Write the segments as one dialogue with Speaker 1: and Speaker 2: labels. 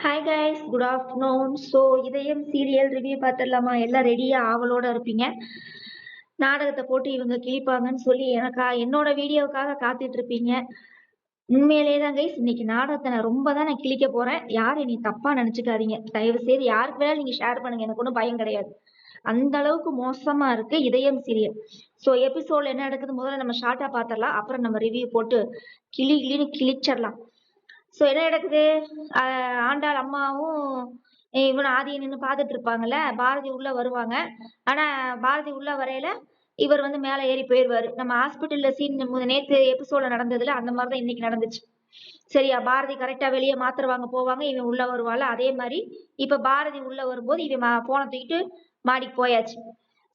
Speaker 1: Hi guys, good afternoon. So இதயம் serial review பார்த்துடலாமா? எல்லாம் ரெடியாக ஆவலோட இருப்பீங்க. நாடகத்தை போட்டு இவங்க கிழிப்பாங்கன்னு சொல்லி என்னோட வீடியோவுக்காக காத்துட்டு இருப்பீங்க. உண்மையிலேயே தான் கைஸ், இன்னைக்கு நாடகத்தை நான் கிழிக்க போறேன். யாரும் நீ தப்பா நினைச்சுக்காதீங்க. தயவு செய்து யாருக்கு வேணாலும் நீங்க ஷேர் பண்ணுங்க, எனக்கு ஒன்றும் பயம் கிடையாது. அந்த அளவுக்கு மோசமா இருக்கு இதயம் சீரியல். ஸோ எபிசோட்ல என்ன நடக்குது முதல்ல நம்ம ஷார்ட்டா பார்த்துடலாம். அப்புறம் நம்ம ரிவ்யூ போட்டு கிளின்னு கிழிச்சிடலாம். ஸோ என்ன நடக்குது? ஆண்டாள் அம்மாவும் இவன் ஆதியை நின்று பார்த்துட்டு இருப்பாங்கல்ல. பாரதி உள்ள வருவாங்க. ஆனா பாரதி உள்ள வரையில இவர் வந்து மேல ஏறி போயிருவாரு. நம்ம ஹாஸ்பிட்டல்ல சீன் நேத்து எபிசோட்ல நடந்ததுல அந்த மாதிரிதான் இன்னைக்கு நடந்துச்சு. சரியா? பாரதி கரெக்டா வெளியே மாத்திரை வாங்க போவாங்க, இவன் உள்ள வருவாள். அதே மாதிரி இப்ப பாரதி உள்ள வரும்போது இவன் போனை தூக்கிட்டு மாடிக்கு போயாச்சு.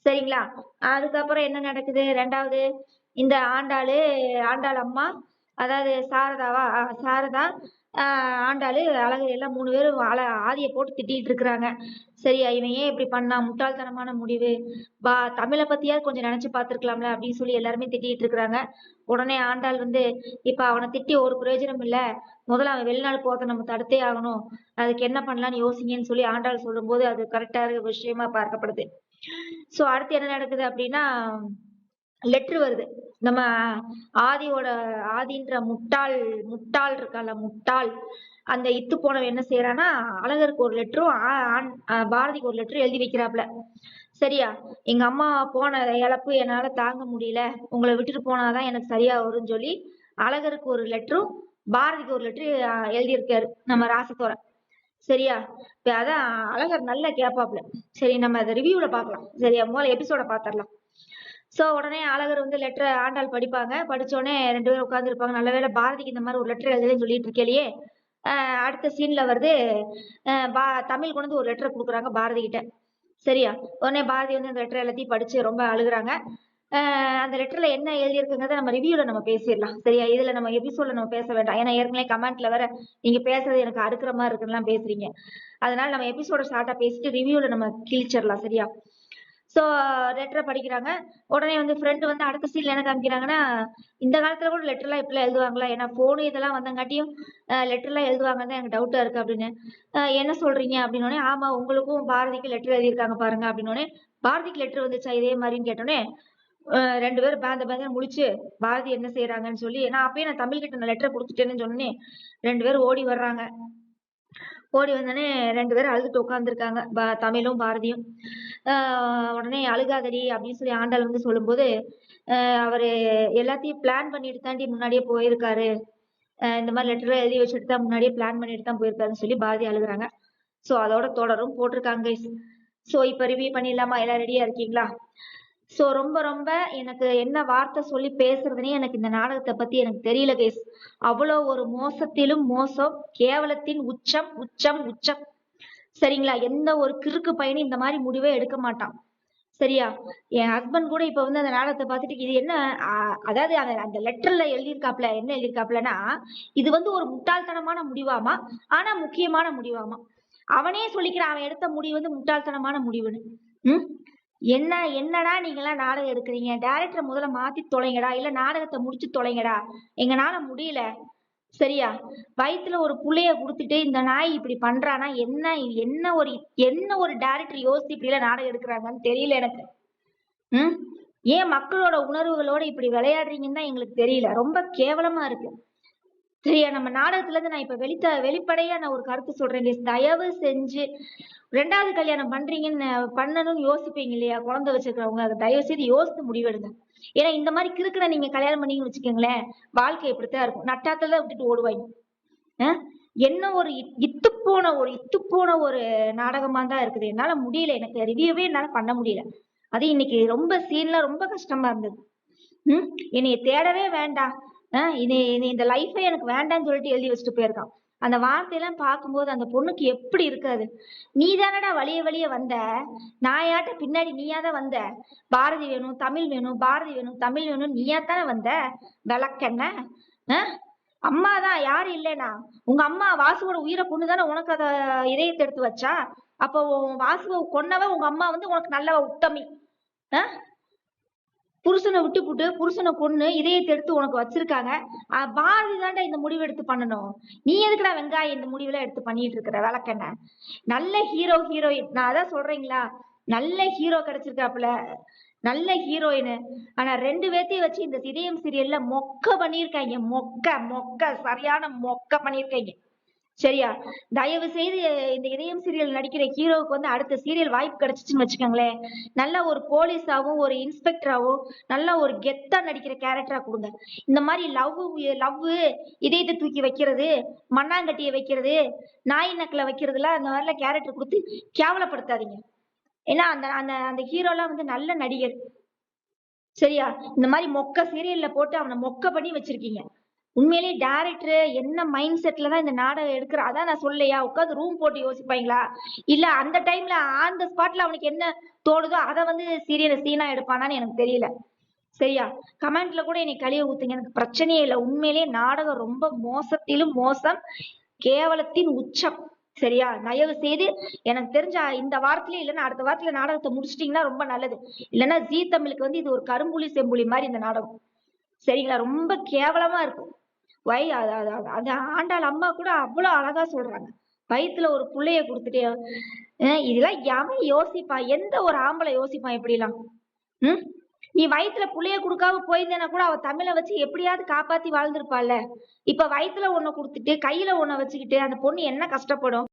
Speaker 1: சரிங்களா? அதுக்கப்புறம் என்ன நடக்குது? ரெண்டாவது, இந்த ஆண்டாள் அம்மா, அதாவது சாரதாவா, சாரதா, ஆண்டாளு, அழகர் எல்லாம் 3 பேரும் ஆதியை போட்டு திட்டிட்டு இருக்கிறாங்க. சரியா? இவன் ஏன் இப்படி பண்ணா? முட்டாள்தனமான முடிவு. தமிழை பத்தியாவது கொஞ்சம் நினைச்சு பார்த்திருக்கலாம்ல அப்படின்னு சொல்லி எல்லாருமே திட்டிட்டு இருக்கிறாங்க. உடனே ஆண்டாள் வந்து, இப்ப அவனை திட்டி ஒரு பிரயோஜனம் இல்ல, முதல்ல அவன் வெளிநாடு போறதை நம்ம தடுத்தே ஆகணும், அதுக்கு என்ன பண்ணலாம்னு யோசிங்கன்னு சொல்லி ஆண்டாள் சொல்லும் போது அது கரெக்டான விஷயமா பார்க்கப்படுது. சோ அடுத்து என்ன நடக்குது அப்படின்னா, லெட்டர் வருது. நம்ம ஆதின்ற முட்டாள் முட்டாள் இருக்கால, முட்டாள், அந்த இத்து போனவன் என்ன செய்யறான்னா, அழகருக்கு ஒரு லெட்டரும் பாரதிக்கு ஒரு லெட்டரும் எழுதி வைக்கிறாப்ல. சரியா? எங்க அம்மா போன இழப்பு என்னால தாங்க முடியல, உங்களை விட்டுட்டு போனாதான் எனக்கு சரியா வரும்னு சொல்லி அழகருக்கு ஒரு லெட்டரும் பாரதிக்கு ஒரு லெட்டர் எழுதியிருக்காரு நம்ம ராசத்தோர. சரியா? இப்ப அதான் அழகர் நல்லா கேப்பாப்ல. சரி, நம்ம அதை ரிவ்யூல பாக்கலாம். சரியா? முதல்ல எபிசோட பாத்திரலாம். சோ உடனே அழகர் வந்து லெட்டர் ஆண்டாள் படிப்பாங்க. படிச்சோடனே 2 பேரும் உட்கார்ந்து இருப்பாங்க. நல்ல வேளை பாரதிக்கு இந்த மாதிரி ஒரு லெட்டர் எழுதுன்னு சொல்லிட்டு இருக்கலையே. அடுத்த சீன்ல வருது, தமிழ் கொண்டு வந்து ஒரு லெட்டர் கொடுக்குறாங்க பாரதி கிட்ட. சரியா? உடனே பாரதி வந்து அந்த லெட்டர் எல்லாத்தையும் படிச்சு ரொம்ப அழுகுறாங்க. அந்த லெட்டர்ல என்ன எழுதியிருக்குங்கிறத நம்ம ரிவ்யூல நம்ம பேசிடலாம். சரியா? இதுல நம்ம எபிசோட்ல நம்ம பேச வேண்டாம். ஏன்னா ஏற்கனவே கமெண்ட்ல வேற நீங்க பேசுறது எனக்கு அறுக்கிற மாதிரி இருக்குன்னு பேசுறீங்க. அதனால நம்ம எபிசோட ஷார்ட்டா பேசிட்டு ரிவ்யூல நம்ம கிழிச்சிடலாம். சரியா? சோ லெட்டரை படிக்கிறாங்க. உடனே வந்து ஃப்ரெண்டு வந்து அடுத்த சீன்ல என்ன காமிக்கிறாங்கன்னா, இந்த காலத்துல கூட லெட்டர்லாம் இப்படிலாம் எழுதுவாங்களா? ஏன்னா போனு இதெல்லாம் வந்தங்காட்டியும் லெட்டர்லாம் எழுதுவாங்கன்னு எனக்கு டவுட்டா இருக்கு அப்படின்னு. என்ன சொல்றீங்க அப்படின்னோடனே, ஆமா உங்களுக்கும் பாரதிக்கு லெட்டர் எழுதியிருக்காங்க பாருங்க அப்படின்னோடனே, பாரதிக்கு லெட்டர் வந்துச்சா இதே மாதிரின்னு கேட்டோன்னே, 2 பேரும் பேந்த முழிச்சு பாரதி என்ன செய்யறாங்கன்னு சொல்லி, நான் தமிழ் கிட்ட லெட்டர் கொடுத்துட்டேன்னு சொன்னே 2 பேரும் ஓடி வர்றாங்க. ஓடி வந்தோடனே 2 பேரும் அழுதுட்டு உட்காந்துருக்காங்க, தமிழும் பாரதியும். உடனே அழுகாதடி அப்படின்னு சொல்லி ஆண்டாள் வந்து சொல்லும்போது, அவரு எல்லாத்தையும் பிளான் பண்ணிட்டு தாண்டி முன்னாடியே போயிருக்காரு, இந்த மாதிரி லெட்டர் எழுதி வச்சுட்டு தான் முன்னாடியே பிளான் பண்ணிட்டு தான் போயிருக்காருன்னு சொல்லி பாரதி அழுகுறாங்க. சோ அதோட தொடரும் போட்டிருக்காங்க. சோ இப்ப ரிவ்யூ பண்ணிடலாமா? எல்லாம் ரெடியா இருக்கீங்களா? சோ ரொம்ப ரொம்ப எனக்கு என்ன வார்த்தை சொல்லி பேசுறதுனே எனக்கு இந்த நாடகத்தை பத்தி எனக்கு தெரியல கைஸ். அவ்வளவு ஒரு மோசத்திலும் மோசம், கேவலத்தின் உச்சம் உச்சம் உச்சம். சரிங்களா? எந்த ஒரு கிறுக்கு பையனும் இந்த மாதிரி முடிவே எடுக்க மாட்டான். சரியா? என் ஹஸ்பண்ட் கூட இப்ப வந்து அந்த நாடகத்தை பார்த்துட்டு இது என்ன, அதாவது அந்த லெட்டர்ல எழுதியிருக்காப்ல, என்ன எழுதியிருக்காப்லன்னா, இது வந்து ஒரு முட்டாள்தனமான முடிவாமா, ஆனா முக்கியமான முடிவாமா. அவனே சொல்லிக்கிறான் அவன் எடுத்த முடிவு வந்து முட்டாள்தனமான முடிவுன்னு. என்னடா நீங்களாம் நாடகம் எடுக்கிறீங்க? டைரக்டரை முதல்ல மாத்தி தொலைங்கடா, இல்ல நாடகத்தை முடிச்சு தொலைங்கடா. எங்கனால முடியல. சரியா? வயித்துல ஒரு புள்ளைய குடுத்துட்டு இந்த நாய் இப்படி பண்றானா என்ன? என்ன ஒரு டைரக்டர் யோசிச்சு இப்படி எல்லாம் நாடகம் எடுக்கிறாங்கன்னு தெரியல எனக்கு. ஏன் மக்களோட உணர்வுகளோட இப்படி விளையாடுறீங்கன்னு தான் எங்களுக்கு தெரியல. ரொம்ப கேவலமா இருக்கு. சரியா? நம்ம நாடகத்துல இருந்து நான் இப்ப வெளிப்படையா நான் ஒரு கருத்து சொல்றேன். தயவு செஞ்சு 2வது கல்யாணம் பண்ணணும்னு யோசிப்பீங்க இல்லையா குழந்தை வச்சிருக்கிறவங்க, அதை தயவு செய்து யோசித்து முடிவெடுங்க. ஏன்னா இந்த மாதிரி கிறுக்குன நீங்க கல்யாணம் பண்ணீங்கன்னு வச்சுக்கோங்களேன், வாழ்க்கை இப்படித்தான் இருக்கும். நட்டாத்துல விட்டுட்டு ஓடுவாங்க. என்ன ஒரு இத்து போன ஒரு நாடகமா தான் இருக்குது. என்னால முடியல, எனக்கு ரிவ்யூவே என்னால பண்ண முடியல. அது இன்னைக்கு ரொம்ப சீன்ல ரொம்ப கஷ்டமா இருந்தது. என்னைய தேடவே வேண்டாம், இனி இந்த லைஃபே எனக்கு வேண்டாம்னு சொல்லிட்டு எழுதி வச்சுட்டு போயிருக்கான். அந்த வார்த்தையெல்லாம் பார்க்கும்போது அந்த பொண்ணுக்கு எப்படி இருக்காது? நீ தானடா வழிய வந்த, நாயாட்ட பின்னாடி நீயாதான் வந்த. பாரதி வேணும், தமிழ் வேணும், பாரதி வேணும், தமிழ் வேணும், நீயாத்தானே வந்த. விளக்கென்ன? அம்மாதான், யாரு இல்லைனா? உங்க அம்மா வாசுவோட உயிரை கொண்டுதானே உனக்கு அத இதயத்தை எடுத்து வச்சா. அப்போ வாசுவை கொன்னவ உங்க அம்மா வந்து உனக்கு நல்ல உத்தமி. புருஷனை விட்டுப்புட்டு புருஷனை கொன்னு இதயத்தை எடுத்து உனக்கு வச்சிருக்காங்க. பாரதி தாண்டா இந்த முடிவு எடுத்து பண்ணணும். நீ எதுக்குடா வெங்காயம் இந்த முடிவுல எடுத்து பண்ணிட்டு இருக்கிற விளக்கெண்ண? நல்ல ஹீரோ ஹீரோயின் நான் அதான் சொல்றீங்களா, நல்ல ஹீரோ கிடைச்சிருக்காப்புல, நல்ல ஹீரோயின். ஆனா 2 பேத்தையும் வச்சு இந்த இதயம் சீரியல்ல மொக்க பண்ணிருக்காங்க. மொக்க மொக்க சரியான மொக்க பண்ணிருக்காங்க. சரியா? தயவு செய்து இந்த இதயம் சீரியல் நடிக்கிற ஹீரோவுக்கு வந்து அடுத்த சீரியல் வாய்ப்பு கிடைச்சிச்சுன்னு வச்சுக்கோங்களேன், நல்ல ஒரு போலீஸாவும் ஒரு இன்ஸ்பெக்டராவும் நல்ல ஒரு கெத்தா நடிக்கிற கேரக்டரா கொடுங்க. இந்த மாதிரி லவ் இதயத்தை தூக்கி வைக்கிறது, மண்ணாங்கட்டியை வைக்கிறது, நாய் நக்கலை வைக்கிறதுலாம் அந்த மாதிரிலாம் கேரக்டர் கொடுத்து கேவலப்படுத்தாதீங்க. ஏன்னா அந்த அந்த அந்த ஹீரோலாம் வந்து நல்ல நடிகர். சரியா? இந்த மாதிரி மொக்க சீரியல்ல போட்டு அவனை மொக்க பண்ணி வச்சிருக்கீங்க. உண்மையிலேயே டைரக்டர் என்ன மைண்ட் செட்ல தான் இந்த நாடகம் எடுக்கிற அதான் நான் சொல்லலையா, உட்காந்து ரூம் போட்டு யோசிப்பாங்களா, இல்ல அந்த டைம்ல ஆன் த ஸ்பாட்ல அவனுக்கு என்ன தோணுதோ அதை வந்து சீரியல் சீனா எடுப்பானான்னு எனக்கு தெரியல. சரியா? கமெண்ட்ல கூட என்னை கழுவி ஊத்துங்க, எனக்கு பிரச்சனையே இல்லை. உண்மையிலேயே நாடகம் ரொம்ப மோசத்திலும் மோசம், கேவலத்தின் உச்சம். சரியா? தயவு செய்து எனக்கு தெரிஞ்ச இந்த வாரத்திலே இல்லைன்னா அடுத்த வாரத்துல நாடகத்தை முடிச்சிட்டீங்கன்னா ரொம்ப நல்லது. இல்லைன்னா ஜீ தமிழுக்கு வந்து இது ஒரு கரும்புலி செம்புலி மாதிரி இந்த நாடகம். சரிங்களா? ரொம்ப கேவலமா இருக்கும். அந்த ஆண்டாள் அம்மா கூட அவ்வளவு அழகா சொல்றாங்க. வயித்துல ஒரு புள்ளைய கொடுத்துட்டு இதெல்லாம் எவன் யோசிப்பான்? எந்த ஒரு ஆம்பளை யோசிப்பான் இப்படி எல்லாம்? உம் நீ வயித்துல புள்ளைய கொடுக்காம போயிருந்தேன்னா கூட அவ தமிழை வச்சு எப்படியாவது காப்பாத்தி வாழ்ந்திருப்பாள்ல. இப்ப வயித்துல ஒண்ண கொடுத்துட்டு கையில ஒண்ண வச்சுக்கிட்டு அந்த பொண்ணு என்ன கஷ்டப்படும்?